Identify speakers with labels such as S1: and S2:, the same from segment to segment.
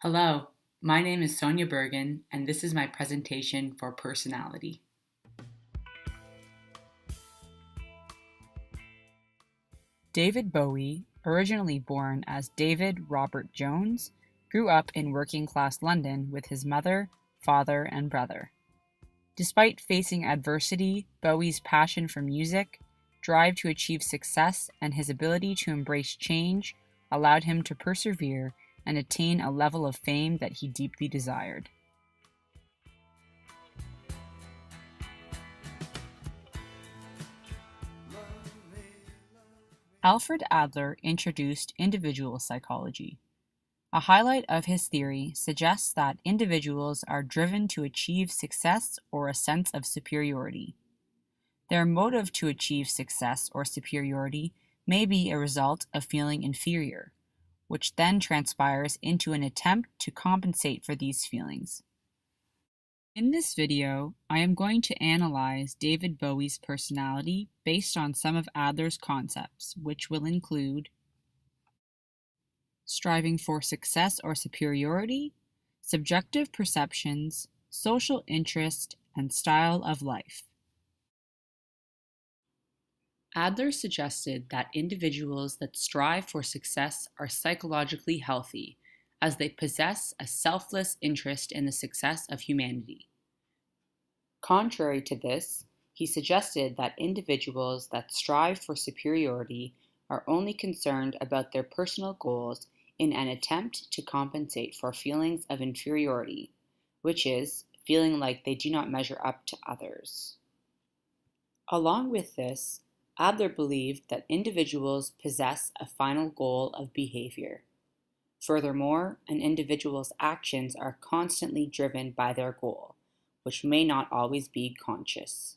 S1: Hello, my name is Sonia Bergen, and this is my presentation for personality. David Bowie, originally born as David Robert Jones, grew up in working-class London with his mother, father, and brother. Despite facing adversity, Bowie's passion for music, drive to achieve success, and his ability to embrace change allowed him to persevere and attain a level of fame that he deeply desired. Alfred Adler introduced individual psychology. A highlight of his theory suggests that individuals are driven to achieve success or a sense of superiority. Their motive to achieve success or superiority may be a result of feeling inferior, which then transpires into an attempt to compensate for these feelings. In this video, I am going to analyze David Bowie's personality based on some of Adler's concepts, which will include striving for success or superiority, subjective perceptions, social interest, and style of life. Adler suggested that individuals that strive for success are psychologically healthy, as they possess a selfless interest in the success of humanity. Contrary to this, he suggested that individuals that strive for superiority are only concerned about their personal goals in an attempt to compensate for feelings of inferiority, which is feeling like they do not measure up to others. Along with this, Adler believed that individuals possess a final goal of behavior. Furthermore, an individual's actions are constantly driven by their goal, which may not always be conscious.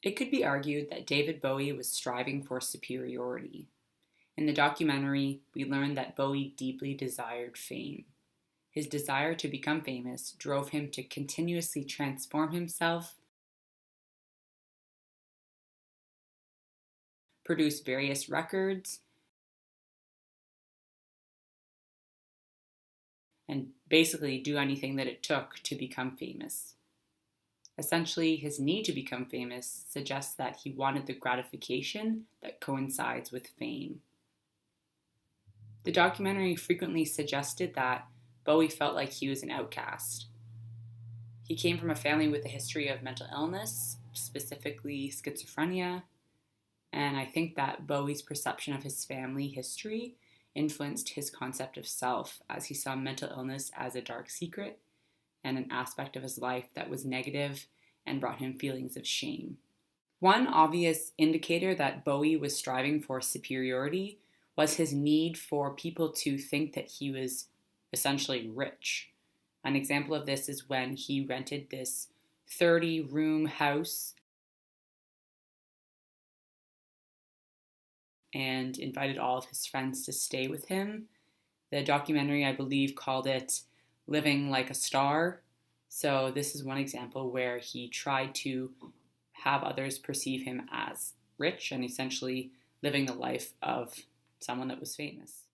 S1: It could be argued that David Bowie was striving for superiority. In the documentary, we learned that Bowie deeply desired fame. His desire to become famous drove him to continuously transform himself, produce various records, and basically do anything that it took to become famous. Essentially, his need to become famous suggests that he wanted the gratification that coincides with fame. The documentary frequently suggested that Bowie felt like he was an outcast. He came from a family with a history of mental illness, specifically schizophrenia, and I think that Bowie's perception of his family history influenced his concept of self, as he saw mental illness as a dark secret and an aspect of his life that was negative and brought him feelings of shame. One obvious indicator that Bowie was striving for superiority was his need for people to think that he was essentially rich. An example of this is when he rented this 30-room house and invited all of his friends to stay with him. The documentary, I believe, called it Living Like a Star. So this is one example where he tried to have others perceive him as rich and essentially living the life of someone that was famous.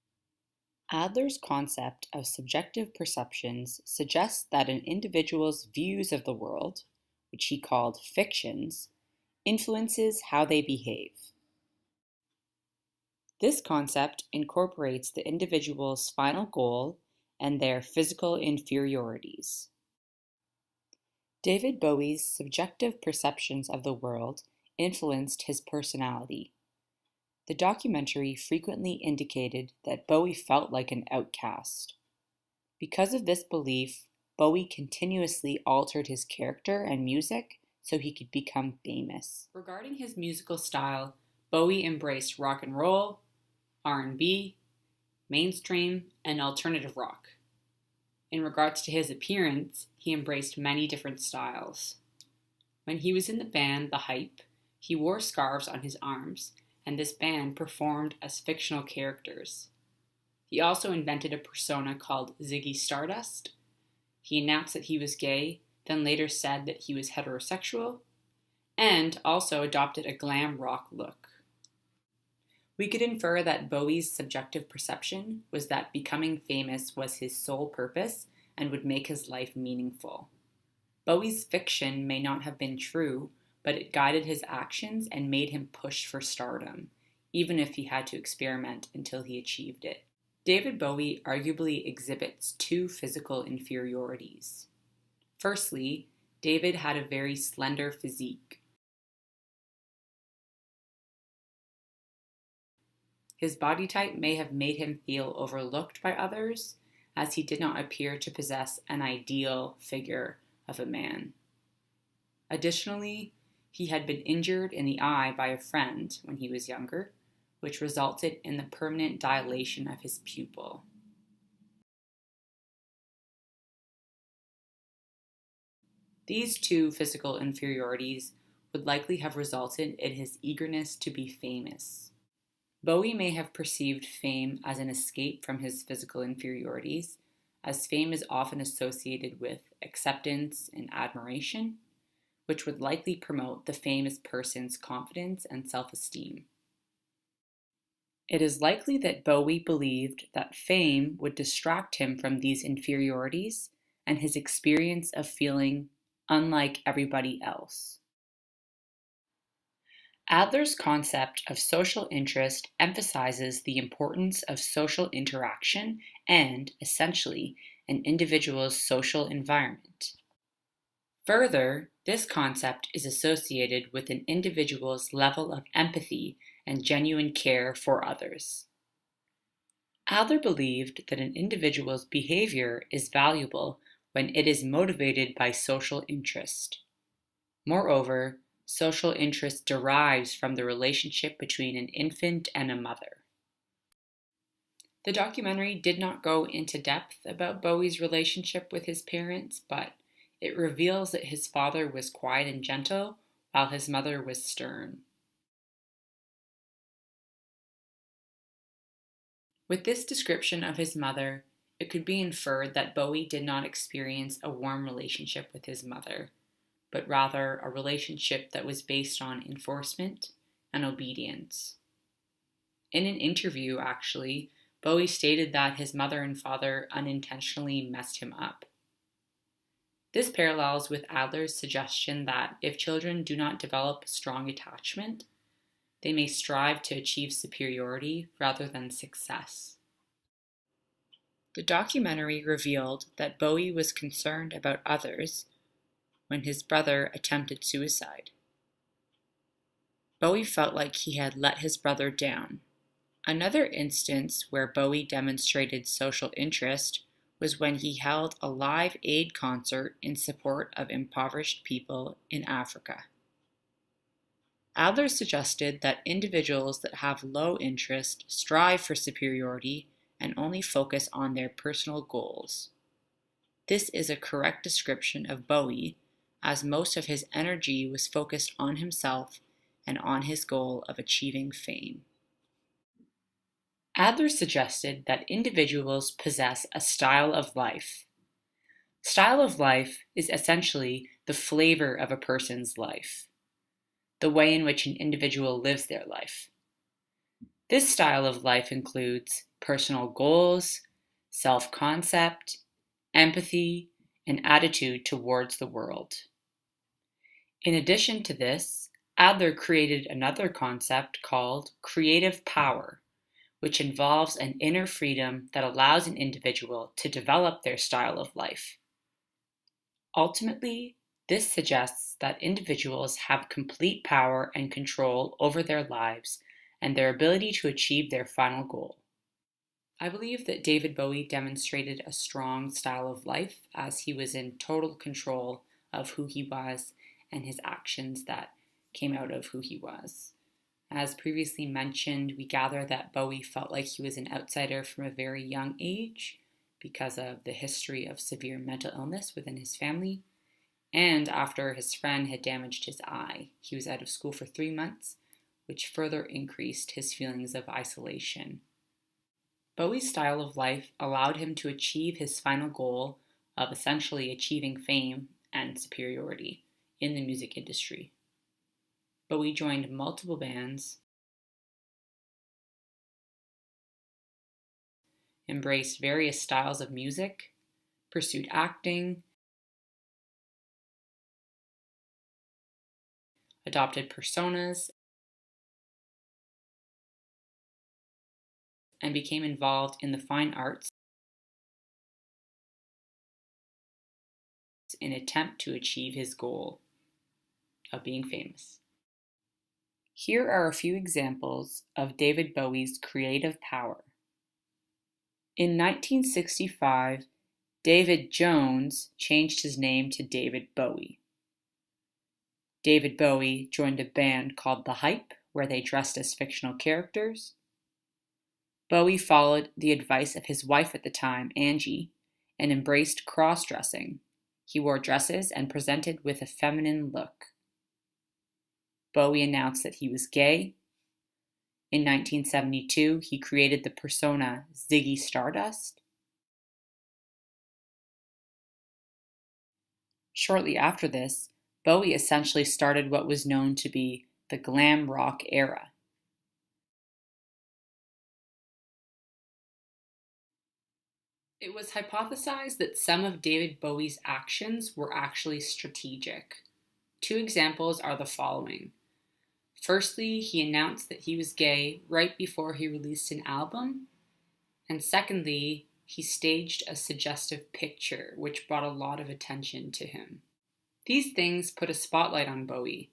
S1: Adler's concept of subjective perceptions suggests that an individual's views of the world, which he called fictions, influences how they behave. This concept incorporates the individual's final goal and their physical inferiorities. David Bowie's subjective perceptions of the world influenced his personality. The documentary frequently indicated that Bowie felt like an outcast. Because of this belief, Bowie continuously altered his character and music so he could become famous. Regarding his musical style, Bowie embraced rock and roll, R&B, mainstream, and alternative rock. In regards to his appearance, he embraced many different styles. When he was in the band The Hype, he wore scarves on his arms, and this band performed as fictional characters. He also invented a persona called Ziggy Stardust. He announced that he was gay, then later said that he was heterosexual, and also adopted a glam rock look. We could infer that Bowie's subjective perception was that becoming famous was his sole purpose and would make his life meaningful. Bowie's fiction may not have been true, but it guided his actions and made him push for stardom, even if he had to experiment until he achieved it. David Bowie arguably exhibits two physical inferiorities. Firstly, David had a very slender physique. His body type may have made him feel overlooked by others, as he did not appear to possess an ideal figure of a man. Additionally, he had been injured in the eye by a friend when he was younger, which resulted in the permanent dilation of his pupil. These two physical inferiorities would likely have resulted in his eagerness to be famous. Bowie may have perceived fame as an escape from his physical inferiorities, as fame is often associated with acceptance and admiration, which would likely promote the famous person's confidence and self-esteem. It is likely that Bowie believed that fame would distract him from these inferiorities and his experience of feeling unlike everybody else. Adler's concept of social interest emphasizes the importance of social interaction and, essentially, an individual's social environment. Further, this concept is associated with an individual's level of empathy and genuine care for others. Adler believed that an individual's behavior is valuable when it is motivated by social interest. Moreover, social interest derives from the relationship between an infant and a mother. The documentary did not go into depth about Bowie's relationship with his parents, but it reveals that his father was quiet and gentle, while his mother was stern. With this description of his mother, it could be inferred that Bowie did not experience a warm relationship with his mother, but rather a relationship that was based on enforcement and obedience. In an interview, actually, Bowie stated that his mother and father unintentionally messed him up. This parallels with Adler's suggestion that if children do not develop strong attachment, they may strive to achieve superiority rather than success. The documentary revealed that Bowie was concerned about others when his brother attempted suicide. Bowie felt like he had let his brother down. Another instance where Bowie demonstrated social interest was when he held a live aid concert in support of impoverished people in Africa. Adler suggested that individuals that have low interest strive for superiority and only focus on their personal goals. This is a correct description of Bowie, as most of his energy was focused on himself and on his goal of achieving fame. Adler suggested that individuals possess a style of life. Style of life is essentially the flavor of a person's life, the way in which an individual lives their life. This style of life includes personal goals, self-concept, empathy, and attitude towards the world. In addition to this, Adler created another concept called creative power, which involves an inner freedom that allows an individual to develop their style of life. Ultimately, this suggests that individuals have complete power and control over their lives and their ability to achieve their final goal. I believe that David Bowie demonstrated a strong style of life as he was in total control of who he was and his actions that came out of who he was. As previously mentioned, we gather that Bowie felt like he was an outsider from a very young age because of the history of severe mental illness within his family. And after his friend had damaged his eye, he was out of school for 3 months, which further increased his feelings of isolation. Bowie's style of life allowed him to achieve his final goal of essentially achieving fame and superiority in the music industry. Bowie joined multiple bands, embraced various styles of music, pursued acting, adopted personas, and became involved in the fine arts in an attempt to achieve his goal of being famous. Here are a few examples of David Bowie's creative power. In 1965, David Jones changed his name to David Bowie. David Bowie joined a band called The Hype, where they dressed as fictional characters. Bowie followed the advice of his wife at the time, Angie, and embraced cross-dressing. He wore dresses and presented with a feminine look. Bowie announced that he was gay. In 1972, he created the persona Ziggy Stardust. Shortly after this, Bowie essentially started what was known to be the glam rock era. It was hypothesized that some of David Bowie's actions were actually strategic. Two examples are the following. Firstly, he announced that he was gay right before he released an album. And secondly, he staged a suggestive picture, which brought a lot of attention to him. These things put a spotlight on Bowie.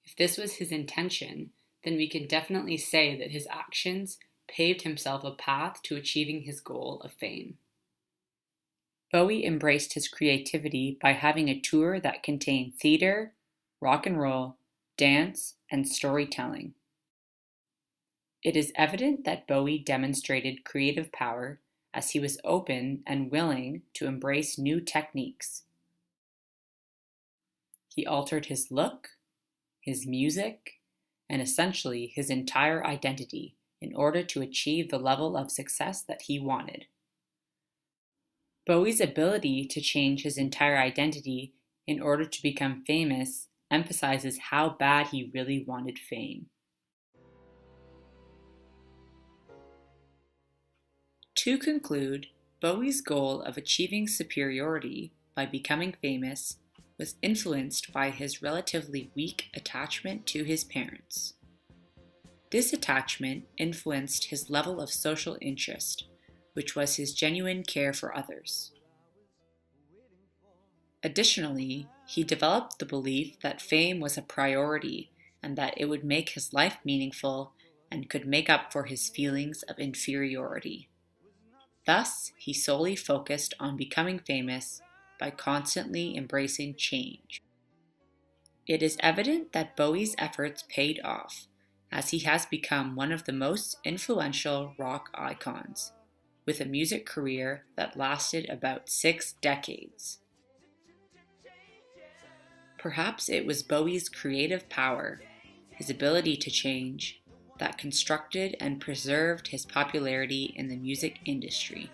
S1: If this was his intention, then we can definitely say that his actions paved himself a path to achieving his goal of fame. Bowie embraced his creativity by having a tour that contained theater, rock and roll, dance, and storytelling. It is evident that Bowie demonstrated creative power as he was open and willing to embrace new techniques. He altered his look, his music, and essentially his entire identity in order to achieve the level of success that he wanted. Bowie's ability to change his entire identity in order to become famous emphasizes how bad he really wanted fame. To conclude, Bowie's goal of achieving superiority by becoming famous was influenced by his relatively weak attachment to his parents. This attachment influenced his level of social interest, which was his genuine care for others. Additionally, he developed the belief that fame was a priority and that it would make his life meaningful and could make up for his feelings of inferiority. Thus, he solely focused on becoming famous by constantly embracing change. It is evident that Bowie's efforts paid off, as he has become one of the most influential rock icons, with a music career that lasted about 6 decades. Perhaps it was Bowie's creative power, his ability to change, that constructed and preserved his popularity in the music industry.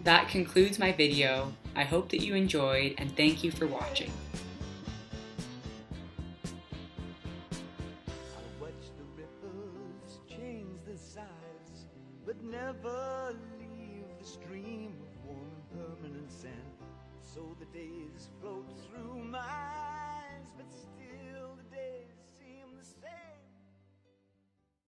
S1: That concludes my video. I hope that you enjoyed and thank you for watching.
S2: But never leave the stream of warm and permanent sand. So the days float through my